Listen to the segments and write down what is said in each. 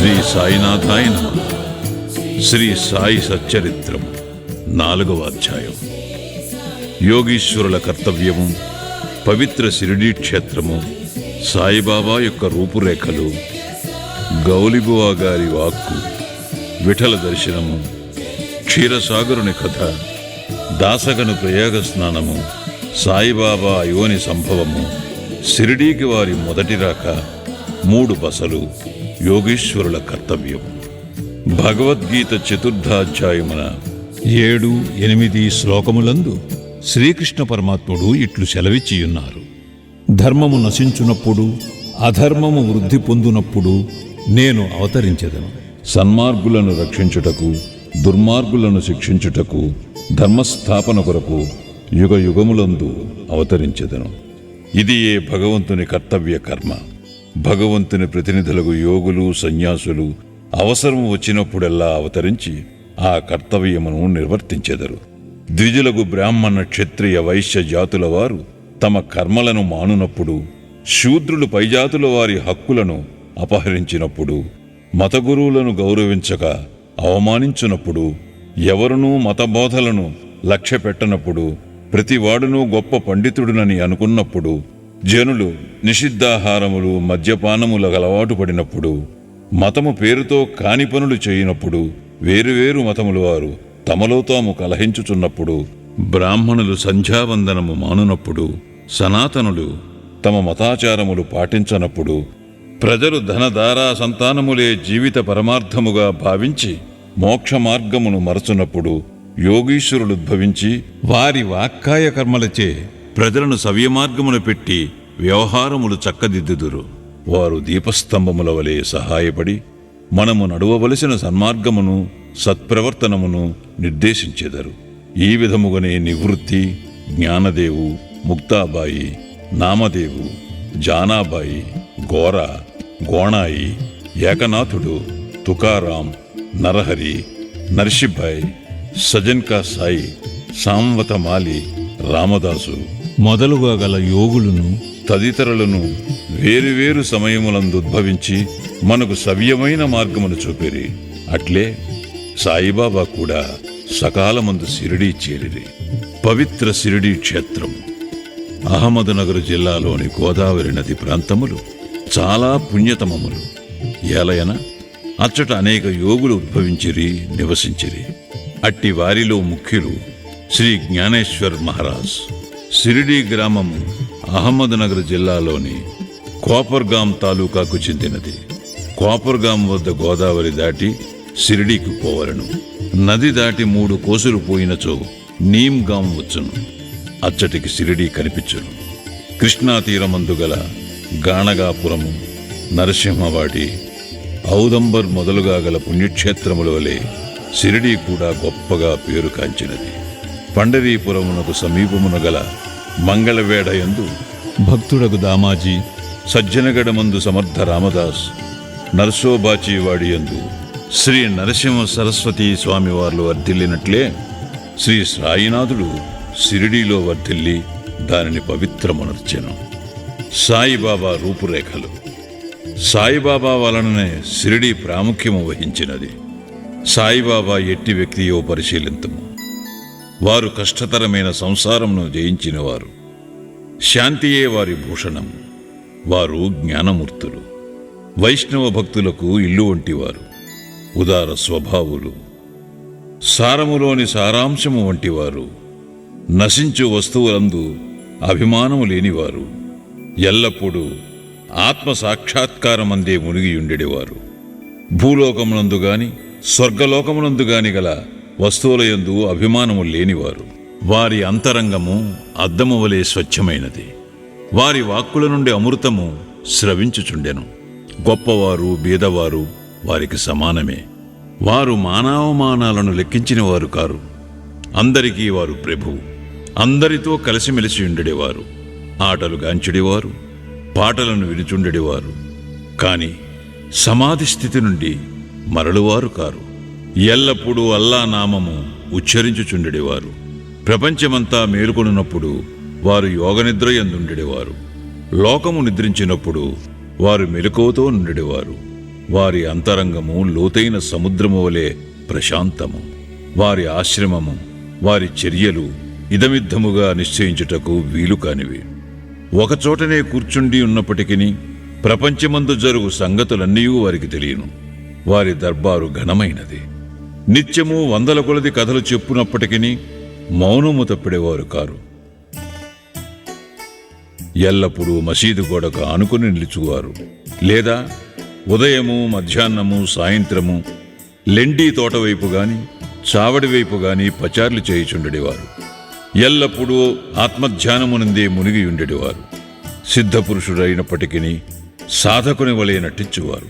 శ్రీ సాయినాథాయ నమః. శ్రీ సాయి సచ్చరిత్రం 4వ అధ్యాయం. యోగీశ్వరుల కర్తవ్యము, పవిత్ర షిరిడీ క్షేత్రము, సాయిబాబా యొక్క రూపురేఖలు, గౌలిబువా గారి వాక్కు, విఠల దర్శనము, క్షీరసాగరుని కథ, దాసగను ప్రయాగ స్నానము, సాయిబాబా యోని సంభవము, షిరిడీకి వారి మొదటి రాక, 3 బసలు, యోగీశ్వరుల కర్తవ్యం. భగవద్గీత 4వ అధ్యాయమున 7-8 శ్లోకములందు శ్రీకృష్ణ పరమాత్ముడు ఇట్లు సెలవిచ్చియున్నారు: ధర్మము నశించునప్పుడు, అధర్మము వృద్ధి పొందునప్పుడు నేను అవతరించెదను. సన్మార్గులను రక్షించుటకు, దుర్మార్గులను శిక్షించుటకు, ధర్మస్థాపన కొరకు యుగ యుగములందు అవతరించెదను. ఇది ఏ భగవంతుని కర్తవ్య కర్మ. భగవంతుని ప్రతినిధులకు యోగులు, సన్యాసులు అవసరం వచ్చినప్పుడెల్లా అవతరించి ఆ కర్తవ్యమును నిర్వర్తించెదరు. ద్విజులకు బ్రాహ్మణ, క్షత్రియ, వైశ్య జాతుల వారు తమ కర్మలను మానునప్పుడు, శూద్రులు పైజాతుల వారి హక్కులను అపహరించినప్పుడు, మతగురువులను గౌరవించక అవమానించునప్పుడు, ఎవరునూ మతబోధలను లక్ష్య పెట్టనప్పుడు, ప్రతివాడునూ గొప్ప పండితుడునని అనుకున్నప్పుడు, జనులు నిషిద్ధాహారములు, మద్యపానములకు అలవాటు పడినప్పుడు, మతము పేరుతో కాని పనులు చేయనప్పుడు, వేరువేరు మతముల వారు తమలో తాము కలహించుచున్నప్పుడు, బ్రాహ్మణులు సంధ్యావందనము మానునప్పుడు, సనాతనులు తమ మతాచారములు పాటించనప్పుడు, ప్రజలు ధనధారా సంతానములే జీవిత పరమార్థముగా భావించి మోక్ష మార్గమును మరచునప్పుడు, యోగీశ్వరులుద్భవించి వారి వాక్కాయ కర్మలచే ప్రజలను సవ్యమార్గమున పెట్టి వ్యవహారములు చక్కదిద్దుదురు. వారు దీపస్తంభముల వలె సహాయపడి మనము నడువవలసిన సన్మార్గమును, సత్ప్రవర్తనమును నిర్దేశించెదరు. ఈ విధముగానే నివృత్తి, జ్ఞానదేవు, ముక్తాబాయి, నామదేవు, జానాబాయి, గోర, గోణాయి, ఏకనాథుడు, తుకారాం, నరహరి, నర్షిభాయ్, సజన్కా సాయి, సాంవతమాలి, రామదాసు మొదలుగా గల యోగులను తదితరులను వేరువేరు సమయములందు ఉద్భవించి మనకు సవ్యమైన మార్గమును చూపిరి. అట్లే సాయిబాబా కూడా సకాలమందు షిరిడీ చేరిరి. పవిత్ర షిరిడీ క్షేత్రం అహ్మద్నగర్ జిల్లాలోని గోదావరి నది ప్రాంతములు చాలా పుణ్యతమములు. ఏలయన అచ్చట అనేక యోగులు ఉద్భవించిరి, నివసించిరి. అట్టి వారిలో ముఖ్యులు శ్రీ జ్ఞానేశ్వర్ మహారాజ్. షిరిడీ గ్రామము అహ్మద్నగర్ జిల్లాలోని కోపర్గాం తాలూకాకు చెందినది. కోపర్గాం వద్ద గోదావరి దాటి షిరిడీకి పోవలను. నది దాటి 3 కోసులు పోయినచో నీమ్గాం వచ్చును. అచ్చటికి షిరిడీ కనిపించును. కృష్ణా తీరమందు గల గాణగాపురము, నరసింహవాడి, ఔదంబర్ మొదలుగా గల పుణ్యక్షేత్రముల వలె షిరిడీ కూడా గొప్పగా పేరు కాంచినది. పండరీపురమునకు సమీపమున గల మంగళవేఢయందు భక్తుడకు దామాజీ, సజ్జనగడమందు సమర్థ రామదాస్, నర్సోబాచీవాడియందు శ్రీ నరసింహ సరస్వతీ స్వామివార్లు వర్ధిల్లినట్లే శ్రీ సాయినాథుడు షిరిడీలో వర్ధిల్లి దానిని పవిత్రమునర్చెను. సాయిబాబా రూపురేఖలు. సాయిబాబా వలననే షిరిడీ ప్రాముఖ్యము వహించినది. సాయిబాబా ఎట్టి వ్యక్తియో పరిశీలింతుము. వారు కష్టతరమైన సంసారమును జయించినవారు. శాంతియే వారి భూషణం. వారు జ్ఞానమూర్తులు. వైష్ణవ భక్తులకు ఇల్లు వంటివారు. ఉదార స్వభావులు. సారములోని సారాంశము వంటివారు. నశించు వస్తువులందు అభిమానము లేనివారు. ఎల్లప్పుడూ ఆత్మ సాక్షాత్కారమందే మునిగియుండెడివారు. భూలోకమునందు గాని స్వర్గలోకమునందు గాని గల వస్తువులయందు అభిమానము లేనివారు. వారి అంతరంగము అద్దము వలె స్వచ్ఛమైనది. వారి వాక్కుల నుండి అమృతము స్రవించుచుండెను. గొప్పవారు, బీదవారు వారికి సమానమే. వారు మానవమానాలను లెక్కించిన వారు కారు. అందరికీ వారు ప్రభువు. అందరితో కలిసిమెలిసి ఉండేవారు. ఆటలు గాంచెడివారు, పాటలను వినుచుండెడివారు. కాని సమాధి స్థితి నుండి మరలువారు కారు. ఎల్లప్పుడూ అల్లా నామము ఉచ్చరించుచుండెడివారు. ప్రపంచమంతా మేలుకొనున్నప్పుడు వారు యోగనిద్ర యందుండెడివారు. లోకము నిద్రించినప్పుడు వారు మెలకువతో నుండెడివారు. వారి అంతరంగము లోతైన సముద్రము వలె ప్రశాంతము. వారి ఆశ్రమము, వారి చర్యలు ఇదమిద్దముగా నిశ్చయించుటకు వీలు కానివి. ఒకచోటనే కూర్చుండి ఉన్నప్పటికీ ప్రపంచమందు జరుగు సంగతులన్నీ వారికి తెలియను. వారి దర్బారు ఘనమైనది. నిత్యము వందల కొలది కథలు చెప్పునప్పటికీ మౌనము తప్పిడేవారు కారు. ఎల్లప్పుడూ మసీదు గోడకు ఆనుకుని నిలుచువారు, లేదా ఉదయము, మధ్యాహ్నము, సాయంత్రము లెండి తోట వైపు గాని చావడి వైపు గాని పచార్లు చేయుచుండెడివారు. ఎల్లప్పుడూ ఆత్మధ్యానమునందే మునిగి ఉండేవారు. సిద్ధపురుషుడైనప్పటికీ సాధకుని వలె నటించువారు.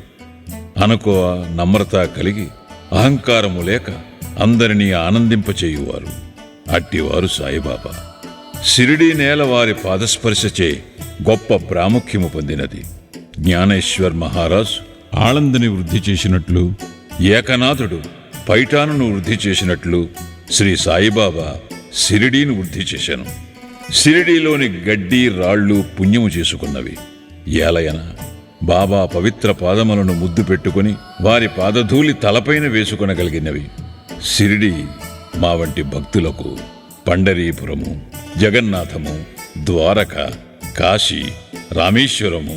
అనుకోవ, నమ్రత కలిగి అహంకారము లేక అందరినీ ఆనందింపచేయువారు. అట్టివారు సాయిబాబా. షిరిడీ నేల వారి పాదస్పర్శచే గొప్ప ప్రాముఖ్యము పొందినది. జ్ఞానేశ్వర్ మహారాజ్ ఆళందని వృద్ధి చేసినట్లు, ఏకనాథుడు పైఠానును వృద్ధి చేసినట్లు శ్రీ సాయిబాబా షిరిడీని వృద్ధి చేశాను. షిరిడీలోని గడ్డి రాళ్లు పుణ్యము చేసుకున్నవి. ఏలయన బాబా పవిత్ర పాదములను ముద్దు పెట్టుకుని వారి పాదధూళి తలపైన వేసుకొనగలిగినవి. షిరిడీ మా వంటి భక్తులకు పండరీపురము, జగన్నాథము, ద్వారక, కాశీ, రామేశ్వరము,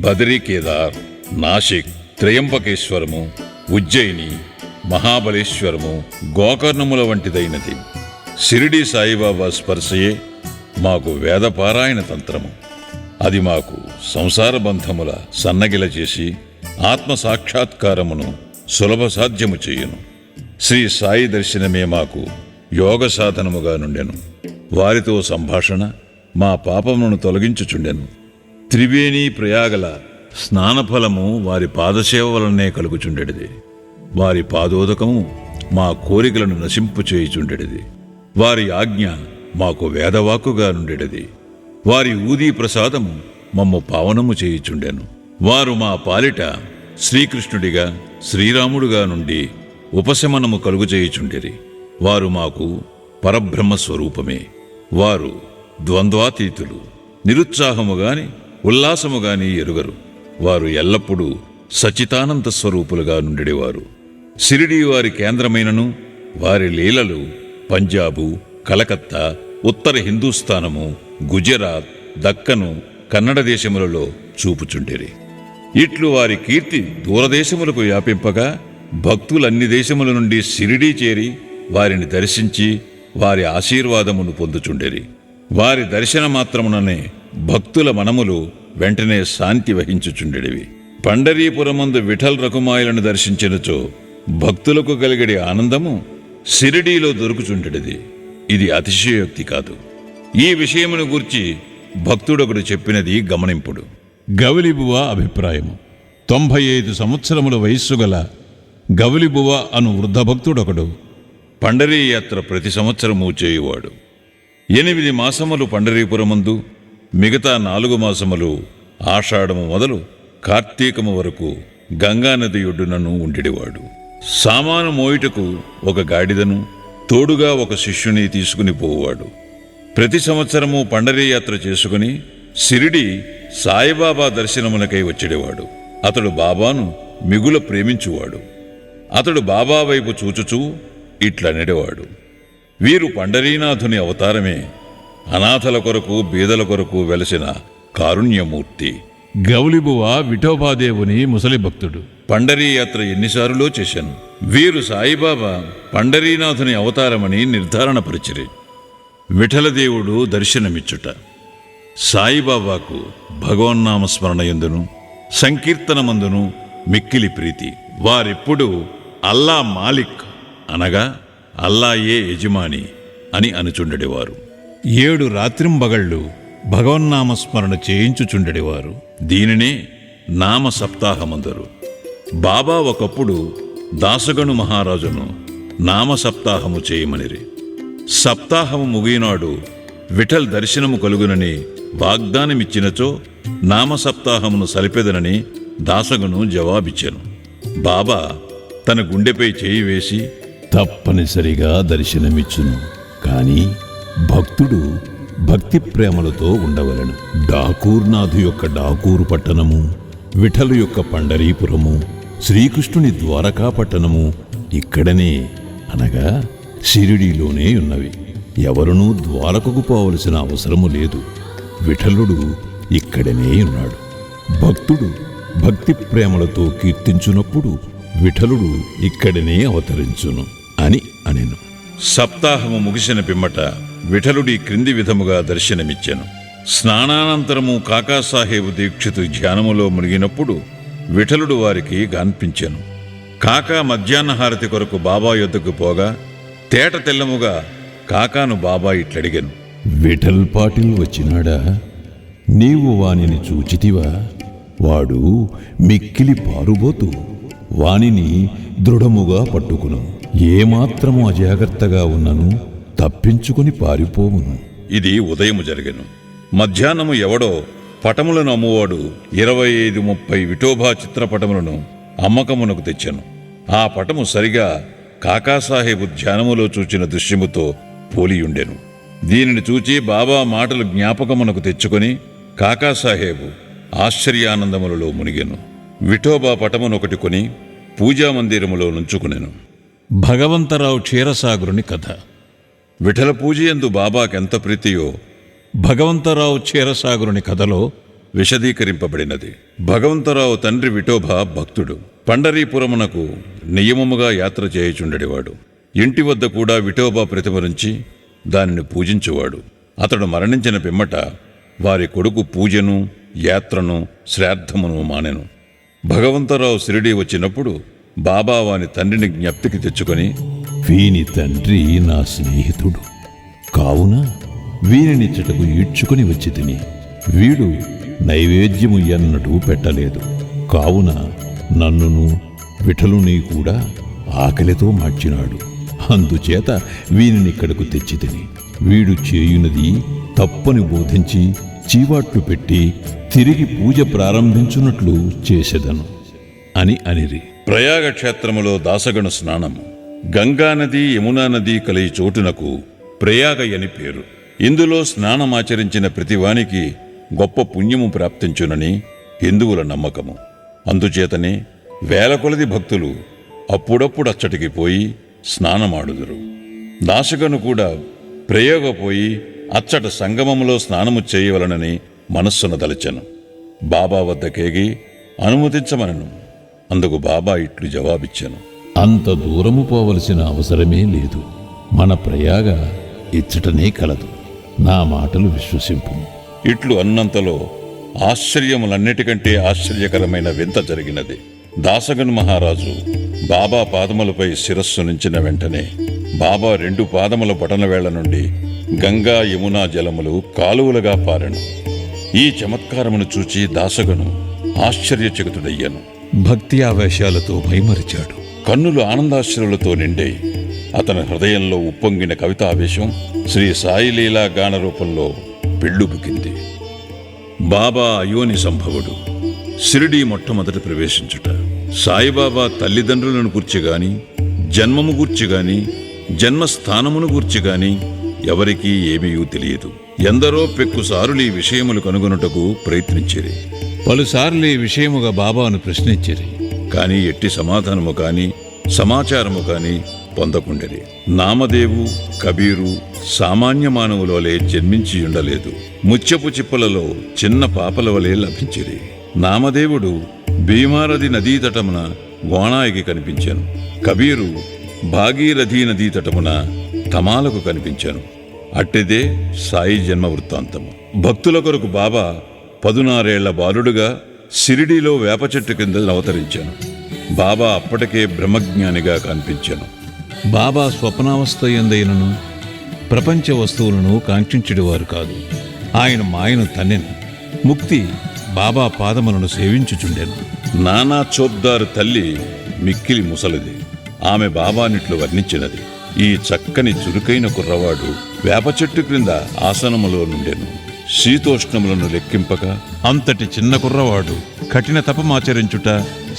బదరీ కేదార్, నాసిక్, త్రయంబకేశ్వరము, ఉజ్జయిని, మహాబలేశ్వరము, గోకర్ణముల వంటిదైనది. షిరిడీ సాయిబాబా స్పర్శయే మాకు వేదపారాయణ తంత్రము. అది మాకు సంసార బంధముల సన్నగిల చేసి ఆత్మ సాక్షాత్కారమును సులభ సాధ్యము చేయును. శ్రీ సాయి దర్శనమే మాకు యోగ సాధనముగా నుండెను. వారితో సంభాషణ మా పాపమును తొలగించుచుండెను. త్రివేణి ప్రయాగల స్నానఫలము వారి పాదసేవ వలనే కలుగుచుండెడిది. వారి పాదోదకము మా కోరికలను నశింపుచేయుచుండెడిది. వారి ఆజ్ఞ మాకు వేదవాక్కుగా నుండెడిది. వారి ఊదీ ప్రసాదము మమ్ము పావనము చేయుచుండెను. వారు మా పాలిట శ్రీకృష్ణుడిగా, శ్రీరాముడుగా నుండి ఉపశమనము కలుగుచేయుచుండిరి. వారు మాకు పరబ్రహ్మ స్వరూపమే. వారు ద్వంద్వాతీతులు. నిరుత్సాహము గాని ఉల్లాసము గాని ఎరుగరు. వారు ఎల్లప్పుడూ సచితానంద స్వరూపులుగా నుండెడివారు. షిరిడీ వారి కేంద్రమైనను వారి లీలలు పంజాబు, కలకత్తా, ఉత్తర హిందూస్థానము, గుజరాత్, దక్కను, కన్నడ దేశములలో చూపుచుండిరి. ఇట్లు వారి కీర్తి దూరదేశములకు వ్యాపింపగా భక్తులన్ని దేశముల నుండి షిరిడీ చేరి వారిని దర్శించి వారి ఆశీర్వాదమును పొందుచుండిరి. వారి దర్శన మాత్రముననే భక్తుల మనములు వెంటనే శాంతి వహించుచుండెడివి. పండరీపురమందు విఠల్ రకుమాయులను దర్శించినచో భక్తులకు కలిగడి ఆనందము షిరిడీలో దొరుకుచుండెడిది. ఇది అతిశయోక్తి కాదు. ఈ విషయమును గూర్చి భక్తుడొకడు చెప్పినది గమనింపుడు. గౌలిబువ అభిప్రాయము. 95 సంవత్సరముల వయస్సు గల గౌలిబువ అను వృద్ధ భక్తుడొకడు పండరీ యాత్ర ప్రతి సంవత్సరము చేయువాడు. 8 మాసములు పండరీపురమందు, మిగతా 4 మాసములు ఆషాఢము మొదలు కార్తీకము వరకు గంగానది ఒడ్డునను ఉండిడివాడు. సామాను మోయుటకు ఒక గాడిదను, తోడుగా ఒక శిష్యుని తీసుకుని పోవాడు. ప్రతి సంవత్సరము పండరీ యాత్ర చేసుకుని షిరిడీ సాయిబాబా దర్శనమునకై వచ్చేవాడు. అతడు బాబాను మిగుల ప్రేమించువాడు. అతడు బాబా వైపు చూచుచూ ఇట్లనెడవాడు: వీరు పండరీనాథుని అవతారమే. అనాథల కొరకు, బీదల కొరకు వెలసిన కారుణ్యమూర్తి. గౌలిబువ విఠోబాదేవుని ముసలి భక్తుడు. పండరీ యాత్ర ఎన్నిసార్లో చేశాను. వీరు సాయిబాబా పండరీనాథుని అవతారమని నిర్ధారణపరిచిరి. విఠలదేవుడు దర్శనమిచ్చుట. సాయిబాబాకు భగవన్నామస్మరణయందును సంకీర్తనమందును మిక్కిలి ప్రీతి. వారెప్పుడు అల్లా మాలిక్ అనగా అల్లాయే యజమాని అని అనుచుండెడివారు. 7 రాత్రింబగళ్ళు భగవన్నామస్మరణ చేయించుచుండెడివారు. దీనినే నామ సప్తాహమందరు. బాబా ఒకప్పుడు దాసగను మహారాజును నామ సప్తాహము చేయమనిరి. సప్తాహము ముగినాడు విఠల్ దర్శనము కలుగునని వాగ్దానమిచ్చినచో నామ సప్తాహమును సలిపెదనని దాసగను జవాబిచ్చెను. బాబా తన గుండెపై చేయి వేసి, తప్పనిసరిగా దర్శనమిచ్చును, కాని భక్తుడు భక్తి ప్రేమలతో ఉండవలెను. డాకూర్నాథు యొక్క డాకూరు పట్టణము, విఠలు యొక్క పండరీపురము, శ్రీకృష్ణుని ద్వారకా పట్టణము ఇక్కడనే అనగా షిరిడీలోనే ఉన్నవి. ఎవరునూ ద్వారకకు పోవలసిన అవసరము లేదు. విఠలుడు ఇక్కడనే ఉన్నాడు. భక్తుడు భక్తి ప్రేమలతో కీర్తించునప్పుడు విఠలుడు ఇక్కడనే అవతరించును అని అనెను. సప్తాహము ముగిసిన పిమ్మట విఠలుడి క్రింది విధముగా దర్శనమిచ్చెను. స్నానానంతరము కాకాసాహేబు దీక్షితు ధ్యానములో మునిగినప్పుడు విఠలుడు వారికి గాన్పించెను. కాకా మధ్యాహ్నహారతి కొరకు బాబా యొద్దకు పోగా తేట తెల్లముగా కాకాను బాబా ఇట్లడిగెను. విఠల్ పాటిల్ వచ్చినాడా? నీవు వానిని చూచితివా? వాడు మిక్కిలి పారుబోతు. వానిని దృఢముగా పట్టుకును. ఏమాత్రము అజాగ్రత్తగా ఉన్నను తప్పించుకుని పారిపోవును. ఇది ఉదయము జరిగెను. మధ్యాహ్నము ఎవడో పటములను అమ్మువాడు 25-30 విఠోబా చిత్రపటములను అమ్మకమునకు తెచ్చెను. ఆ పటము సరిగా కాకాసాహేబు ధ్యానములో చూచిన దృశ్యముతో పోలియుండెను. దీనిని చూచి బాబా మాటలు జ్ఞాపకమునకు తెచ్చుకొని కాకాసాహేబు ఆశ్చర్యానందములలో మునిగెను. విఠోబా పటమునొకటి కొని పూజామందిరములో నుంచుకునెను. భగవంతరావు క్షీరసాగరుని కథ. విఠల పూజయందు బాబాకెంత ప్రీతియో భగవంతరావు క్షీరసాగరుని కథలో విశదీకరింపబడినది. భగవంతరావు తండ్రి విఠోబా భక్తుడు. పండరీపురమునకు నియమముగా యాత్ర చేయుచుండెడివాడు. ఇంటి వద్ద కూడా విఠోబా ప్రతిమరించి దానిని పూజించువాడు. అతడు మరణించిన పిమ్మట వారి కొడుకు పూజను, యాత్రను, శ్రాద్ధమును మానెను. భగవంతరావు షిరిడీ వచ్చినప్పుడు బాబా వాని తండ్రిని జ్ఞప్తికి తెచ్చుకొని, వీని తండ్రి నా స్నేహితుడు కావున వీనినిచ్చటకు ఈడ్చుకుని వచ్చి తిని, వీడు నైవేద్యము ఎన్నటూ పెట్టలేదు. కావున నన్నును విఠలుని కూడా ఆకలితో మార్చినాడు. అందుచేత వీనినిక్కడకు తెచ్చి తిని, వీడు చేయునది తప్పని బోధించి చీవాట్లు పెట్టి తిరిగి పూజ ప్రారంభించున్నట్లు చేసెదను అని అనిరి. ప్రయాగ క్షేత్రములో దాసగణ స్నానము. గంగానది, యమునా నది కలిగి చోటునకు ప్రయాగ అని పేరు. ఇందులో స్నానమాచరించిన ప్రతివానికి గొప్ప పుణ్యము ప్రాప్తించునని హిందువుల నమ్మకము. అందుచేతనే వేల కొలది భక్తులు అప్పుడప్పుడు అచ్చటికి పోయి స్నానమాడుదురు. దాసగను కూడా ప్రయోగ పోయి అచ్చట సంగమములో స్నానము చేయవలనని మనస్సును దలచెను. బాబా వద్దకేగి అనుమతించమనను. అందుకు బాబా ఇట్లు జవాబిచ్చెను. అంత దూరము పోవలసిన అవసరమే లేదు. మన ప్రయాగ ఇచ్చటనే కలదు. నా మాటలు విశ్వసింపు. ఇట్లు అన్నంతలో ఆశ్చర్యములన్నిటికంటే ఆశ్చర్యకరమైన వింత జరిగినది. దాసగను మహారాజు బాబా పాదములపై శిరస్సు నుంచిన వెంటనే బాబా 2 పాదముల బొటనవేళ్ల నుండి గంగా, యమునా జలములు కాలువలుగా పారెను. ఈ చమత్కారమును చూచి దాసగను ఆశ్చర్యచకితుడయ్యను. భక్తి ఆవేశాలతో మైమరిచాడు. కన్నులు ఆనందాశ్రులతో నిండే అతని హృదయంలో ఉప్పొంగిన కవితావేశం శ్రీ సాయిలీలా గాన రూపంలో పెళ్ళుబుకింది. బాబా అయోని సంభవుడు. షిరిడీ మొట్టమొదట ప్రవేశించుట. సాయిబాబా తల్లిదండ్రులను గూర్చిగాని, జన్మము గూర్చిగాని, జన్మస్థానమును గూర్చిగాని ఎవరికీ ఏమీ తెలియదు. ఎందరో పెక్కుసారులు ఈ విషయములు కనుగొనుటకు ప్రయత్నించిరి. పలుసార్లు ఈ విషయముగా బాబాను ప్రశ్నించిరి. కాని ఎట్టి సమాధానము కాని, సమాచారము కాని పొందకుండరి. నామదేవు, కబీరు సామాన్య మానవులవలే జన్మించి ఉండలేదు. ముత్యపు చిప్పలలో చిన్న పాపల వలె లభించిరి. నామదేవుడు భీమారథి నదీ తటమున గోణాయికి కనిపించాను. కబీరు భాగీరథీ నదీ తటమున తమాలకు కనిపించాను. అట్టిదే సాయి జన్మ వృత్తాంతము. భక్తుల కొరకు బాబా 16 ఏళ్ల బాలుడుగా షిరిడీలో వేప చెట్టు కింద అవతరించాను. బాబా అప్పటికే బ్రహ్మజ్ఞానిగా కనిపించాను. బాబా స్వప్నావస్థ ఎందైనను ప్రపంచ వస్తువులను కాంక్షించుడివారు కాదు. ఆయన మాయను తన్నెను. ముక్తి బాబా పాదములను సేవించుచుండెను. నానా చోద్దారు తల్లి మిక్కిలి ముసలిది. ఆమె బాబానిట్లు వర్ణించినది. ఈ చక్కని చురుకైన కుర్రవాడు వేప చెట్టు క్రింద ఆసనములో నుండెను. శీతోష్ణములను లెక్కింపక అంతటి చిన్న కుర్రవాడు కఠిన తపమాచరించుట,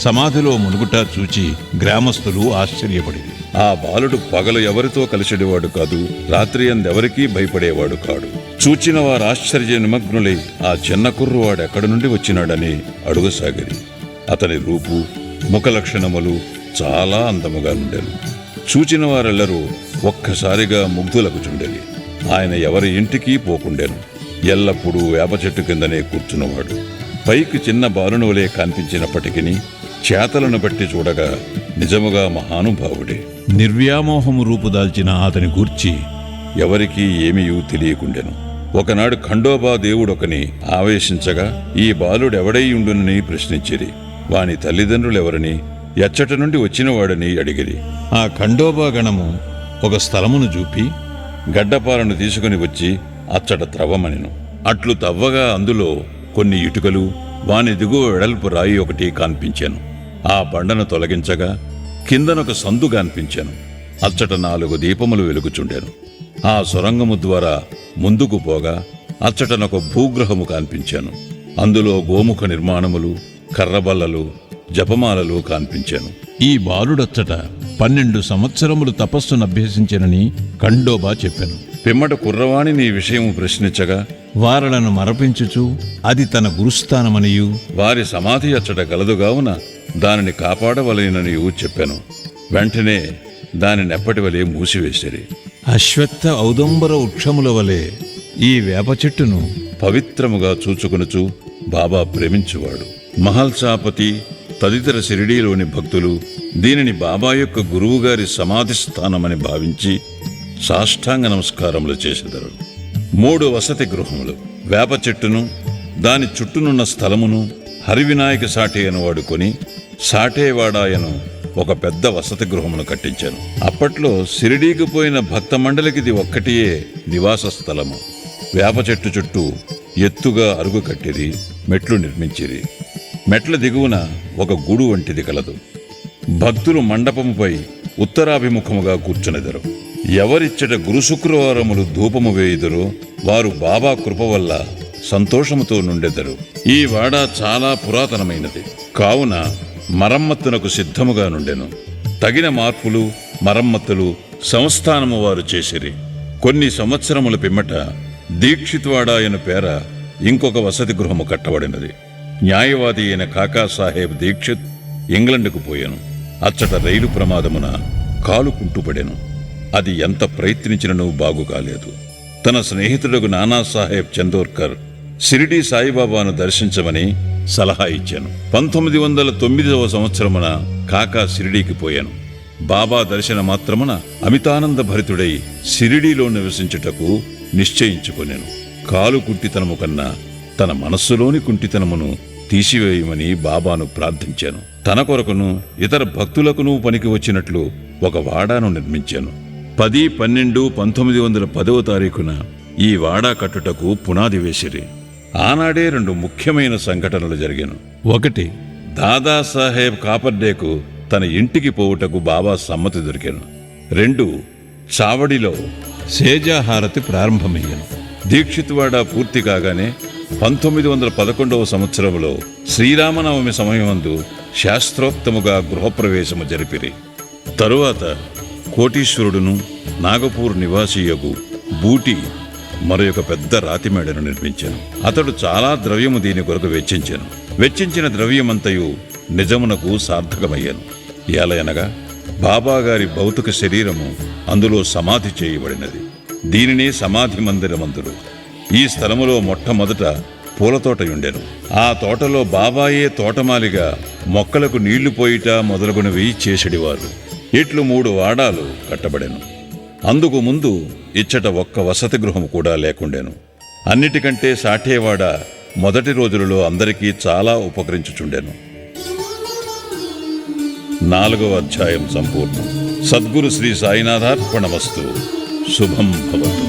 సమాధిలో మునుగుట చూచి గ్రామస్తులు ఆశ్చర్యపడిరి. ఆ బాలుడు పగలు ఎవరితో కలిసిడివాడు కాదు, రాత్రి అందెవరికీ భయపడేవాడు కాడు. చూచిన వారు ఆశ్చర్య నిమగ్నులై ఆ చిన్న కుర్రవాడు ఎక్కడి నుండి వచ్చినాడని అడుగసాగిరి. అతని రూపు, ముఖ లక్షణములు చాలా అందముగా నుండెను. చూచిన వారెల్లరూ ఒక్కసారిగా ముగ్ధులగుచుండెని. ఆయన ఎవరి ఇంటికి పోకుండెను. ఎల్లప్పుడూ వేప చెట్టు కిందనే కూర్చున్నవాడు. పైకి చిన్న బాలునవలే కనిపించినప్పటికీ చేతలను బట్టి చూడగా నిజముగా మహానుభావుడే. నిర్వ్యామోహము రూపుదాల్చిన అతని గూర్చి ఎవరికీ ఏమీయూ తెలియకుండెను. ఒకనాడు ఖండోబా దేవుడొకని ఆవేశించగా ఈ బాలుడెవడై ఉండునని ప్రశ్నించిరి. వాని తల్లిదండ్రులెవరని, ఎచ్చట నుండి వచ్చినవాడని అడిగిరి. ఆ ఖండోబా గణము ఒక స్థలమును చూపి గడ్డపాలను తీసుకుని వచ్చి అచ్చట త్రవ్వమనెను. అట్లు తవ్వగా అందులో కొన్ని ఇటుకలు, వాని దిగువ వెడల్పు రాయి ఒకటి కనిపించాను. ఆ బండను తొలగించగా కిందనొక సందు కనిపించాను. అచ్చట 4 దీపములు వెలుగుచుండెను. ఆ సొరంగము ద్వారా ముందుకు పోగా అచ్చటనొక భూగ్రహము కనిపించాను. అందులో గోముఖ నిర్మాణములు, కర్రబల్లలు, జపమాలలు కనిపించాను. ఈ బాలుడచ్చట 12 సంవత్సరములు తపస్సును అభ్యసించెనని ఖండోబా చెప్పెను. పిమ్మట కుర్రవాణి నీ విషయము ప్రశ్నించగా వారలను మరపించుచు అది తన గురుస్థానమనియు వారి సమాధి అచ్చట గలదుగావున దానిని కాపాడవలెననియు చెప్పాను. వెంటనే దానినెప్పటివలే మూసివేసిరి. అశ్వత్థ ఔదంబర వృక్షముల వలె ఈ వేప చెట్టును పవిత్రముగా చూచుకొనుచు బాబా ప్రేమించువాడు. మహల్సాపతి తదితర షిరిడీలోని భక్తులు దీనిని బాబా యొక్క గురువుగారి సమాధి స్థానమని భావించి సాష్టాంగ నమస్కారములు చేసెదరు. 3 వసతి గృహములు, వేప చెట్టును దాని చుట్టూనున్న స్థలమును హరివినాయక సాటే అనువాడు కొని సాటేవాడాయను ఒక పెద్ద వసతి గృహమును కట్టించాను. అప్పట్లో షిరిడీకి పోయిన భక్త మండలికిది ఒక్కటియే నివాస స్థలము. వేప చెట్టు చుట్టూ ఎత్తుగా అరుగు కట్టిరి, మెట్లు నిర్మించిరి. మెట్ల దిగువన ఒక గూడు వంటిది కలదు. భక్తులు మండపముపై ఉత్తరాభిముఖముగా కూర్చునెదరు. ఎవరిచ్చట గురు శుక్రవారములు ధూపము వేయుదరో వారు బాబా కృప వల్ల సంతోషముతో నుండెదరు. ఈ వాడ చాలా పురాతనమైనది కావున మరమ్మత్తునకు సిద్ధముగా నుండెను. తగిన మార్పులు, మరమ్మత్తులు సంస్థానము వారు చేసిరి. కొన్ని సంవత్సరముల పిమ్మట దీక్షిత్వాడాయన పేర ఇంకొక వసతి గృహము కట్టబడినది. న్యాయవాది అయిన కాకాసాహెబ్ దీక్షిత్ ఇంగ్లండ్కు పోయాను. అచ్చట రైలు ప్రమాదమున కాలు కుంటుపడెను. అది ఎంత ప్రయత్నించినను బాగు కాలేదు. తన స్నేహితుడకు నానాసాహెబ్ చందోర్కర్ షిరిడీ సాయిబాబాను దర్శించమని సలహా ఇచ్చాను. 1909వ సంవత్సరమున కాకా షిరిడీకి పోయాను. బాబా దర్శన మాత్రమున అమితానంద భరితుడై షిరిడీలో నివసించుటకు నిశ్చయించుకొనెను. కాలు కుంటితనము కన్నా తన మనస్సులోని కుంటితనమును తీసివేయమని బాబాను ప్రార్థించాను. తన కొరకును ఇతర భక్తులకును పనికి వచ్చినట్లు ఒక వాడాను నిర్మించాను. 10-12-1910వ తారీఖున ఈ వాడా కట్టుటకు పునాది వేసిరి. ఆనాడే 2 ముఖ్యమైన సంఘటనలు జరిగాను. 1 దాదాసాహెబ్ కాపర్డేకు తన ఇంటికి పోవుటకు బాబా సమ్మతి దొరికాను. 2 చావడిలో సేజాహారతి ప్రారంభమయ్యను. దీక్షిత్వాడ పూర్తి కాగానే 1911వ సంవత్సరంలో శ్రీరామనవమి సమయమందు శాస్త్రోక్తముగా గృహప్రవేశము జరిపిరి. తరువాత కోటీశ్వరుడును నాగపూర్ నివాసియగు బూటి మరొక పెద్ద రాతిమేడను నిర్మించాను. అతడు చాలా ద్రవ్యము దీని కొరకు వెచ్చించాను. వెచ్చించిన ద్రవ్యమంతయు నిజమునకు సార్థకమయ్యాను. ఏలయనగా బాబాగారి భౌతిక శరీరము అందులో సమాధి చేయబడినది. దీనినే సమాధి మందిరమందురు. ఈ స్థలములో మొట్టమొదట పూలతోటయుండెను. ఆ తోటలో బాబాయే తోటమాలిగా మొక్కలకు నీళ్లు పోయిట మొదలగునవి చేసెడివారు. ఇట్లు 3 వాడాలు కట్టబడెను. అందుకు ముందు ఇచ్చట ఒక్క వసతి గృహము కూడా లేకుండెను. అన్నిటికంటే సాఠేవాడ మొదటి రోజులలో అందరికీ చాలా ఉపకరించుచుండెను. 4వ అధ్యాయం సంపూర్ణం. సద్గురు శ్రీ సాయినాథార్పణమస్తు. శుభం భవతు.